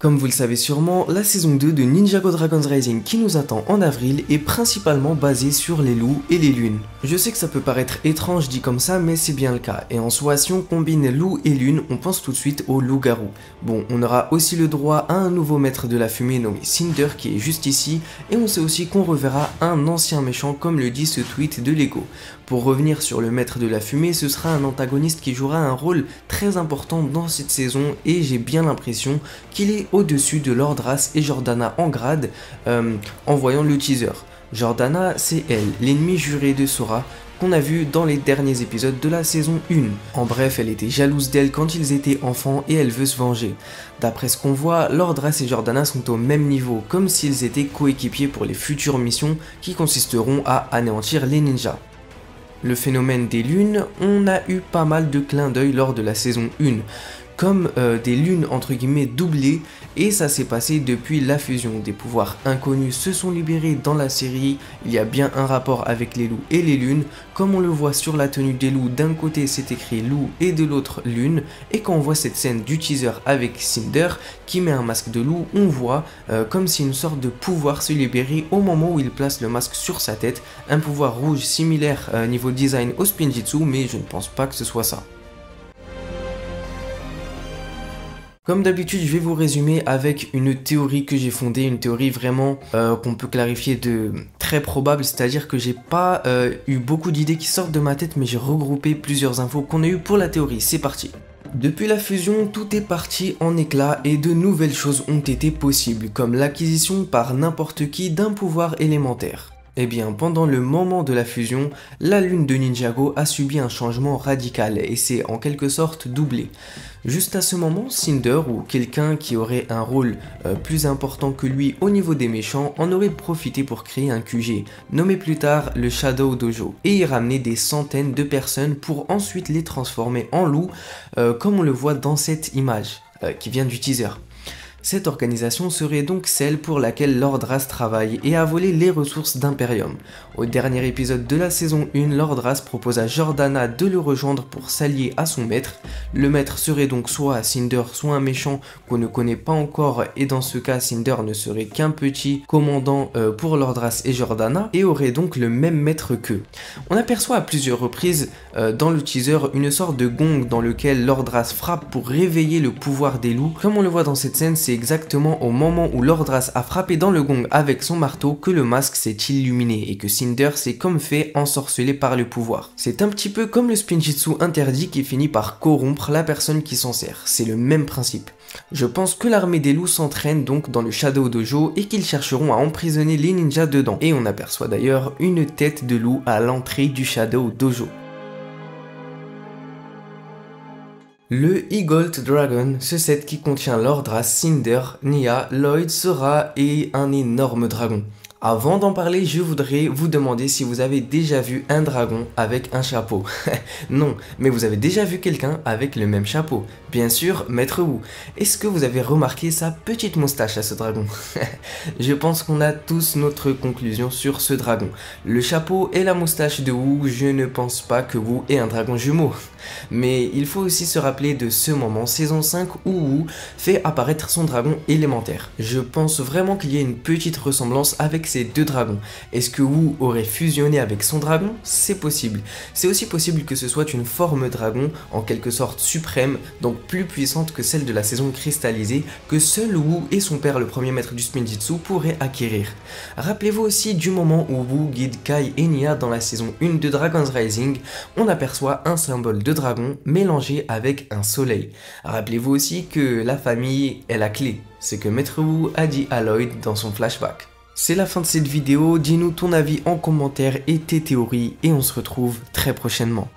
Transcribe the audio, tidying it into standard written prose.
Comme vous le savez sûrement, la saison 2 de Ninjago Dragons Rising qui nous attend en avril est principalement basée sur les loups et les lunes. Je sais que ça peut paraître étrange dit comme ça, mais c'est bien le cas. Et en soi, si on combine loup et lune, on pense tout de suite au loup-garou. Bon, on aura aussi le droit à un nouveau maître de la fumée nommé Cinder qui est juste ici, et on sait aussi qu'on reverra un ancien méchant comme le dit ce tweet de Lego. Pour revenir sur le maître de la fumée, ce sera un antagoniste qui jouera un rôle très important dans cette saison et j'ai bien l'impression qu'il est au-dessus de Lord Ras et Jordana en grade en voyant le teaser. Jordana, c'est elle, l'ennemi juré de Sora, qu'on a vu dans les derniers épisodes de la saison 1. En bref, elle était jalouse d'elle quand ils étaient enfants et elle veut se venger. D'après ce qu'on voit, Lord Ras et Jordana sont au même niveau, comme s'ils étaient coéquipiers pour les futures missions qui consisteront à anéantir les ninjas. Le phénomène des lunes, on a eu pas mal de clins d'œil lors de la saison 1, comme des lunes entre guillemets doublées, et ça s'est passé depuis la fusion. Des pouvoirs inconnus se sont libérés dans la série, il y a bien un rapport avec les loups et les lunes, comme on le voit sur la tenue des loups, d'un côté c'est écrit loup et de l'autre lune, et quand on voit cette scène du teaser avec Cinder qui met un masque de loup, on voit comme si une sorte de pouvoir se libérait au moment où il place le masque sur sa tête, un pouvoir rouge similaire niveau design au Spinjitzu, mais je ne pense pas que ce soit ça. Comme d'habitude, je vais vous résumer avec une théorie que j'ai fondée, une théorie vraiment qu'on peut clarifier de très probable, c'est-à-dire que j'ai pas eu beaucoup d'idées qui sortent de ma tête, mais j'ai regroupé plusieurs infos qu'on a eues pour la théorie. C'est parti. Depuis la fusion, tout est parti en éclats et de nouvelles choses ont été possibles, comme l'acquisition par n'importe qui d'un pouvoir élémentaire. Eh bien, pendant le moment de la fusion, la lune de Ninjago a subi un changement radical et s'est en quelque sorte doublée. Juste à ce moment, Cinder ou quelqu'un qui aurait un rôle plus important que lui au niveau des méchants en aurait profité pour créer un QG, nommé plus tard le Shadow Dojo, et y ramener des centaines de personnes pour ensuite les transformer en loups, comme on le voit dans cette image qui vient du teaser. Cette organisation serait donc celle pour laquelle Lord Ras travaille et a volé les ressources d'Imperium. Au dernier épisode de la saison 1, Lord Ras propose à Jordana de le rejoindre pour s'allier à son maître. Le maître serait donc soit Cinder, soit un méchant qu'on ne connaît pas encore, et dans ce cas Cinder ne serait qu'un petit commandant pour Lord Ras et Jordana et aurait donc le même maître qu'eux. On aperçoit à plusieurs reprises dans le teaser une sorte de gong dans lequel Lord Ras frappe pour réveiller le pouvoir des loups. Comme on le voit dans cette scène, c'est exactement au moment où Lord Ras a frappé dans le gong avec son marteau que le masque s'est illuminé et que Cinder s'est comme fait ensorceler par le pouvoir. C'est un petit peu comme le Spinjitzu interdit qui finit par corrompre la personne qui s'en sert, c'est le même principe. Je pense que l'armée des loups s'entraîne donc dans le Shadow Dojo et qu'ils chercheront à emprisonner les ninjas dedans. Et on aperçoit d'ailleurs une tête de loup à l'entrée du Shadow Dojo. Le Eagle Dragon, ce set qui contient Lord Ras, Cinder, Nia, Lloyd, Sora et un énorme dragon. Avant d'en parler, je voudrais vous demander si vous avez déjà vu un dragon avec un chapeau. Non, mais vous avez déjà vu quelqu'un avec le même chapeau. Bien sûr, Maître Wu. Est-ce que vous avez remarqué sa petite moustache à ce dragon? Je pense qu'on a tous notre conclusion sur ce dragon. Le chapeau et la moustache de Wu, je ne pense pas que Wu est un dragon jumeau. Mais il faut aussi se rappeler de ce moment saison 5 où Wu fait apparaître son dragon élémentaire. Je pense vraiment qu'il y a une petite ressemblance avec ces deux dragons. Est-ce que Wu aurait fusionné avec son dragon? C'est possible. C'est aussi possible que ce soit une forme dragon, en quelque sorte suprême, donc plus puissante que celle de la saison cristallisée, que seul Wu et son père, le premier maître du Spinjitzu, pourraient acquérir. Rappelez-vous aussi du moment où Wu guide Kai et Nia dans la saison 1 de Dragons Rising, on aperçoit un symbole de dragon mélangé avec un soleil. Rappelez-vous aussi que la famille est la clé, ce que Maître Wu a dit à Lloyd dans son flashback. C'est la fin de cette vidéo, dis-nous ton avis en commentaire et tes théories et on se retrouve très prochainement.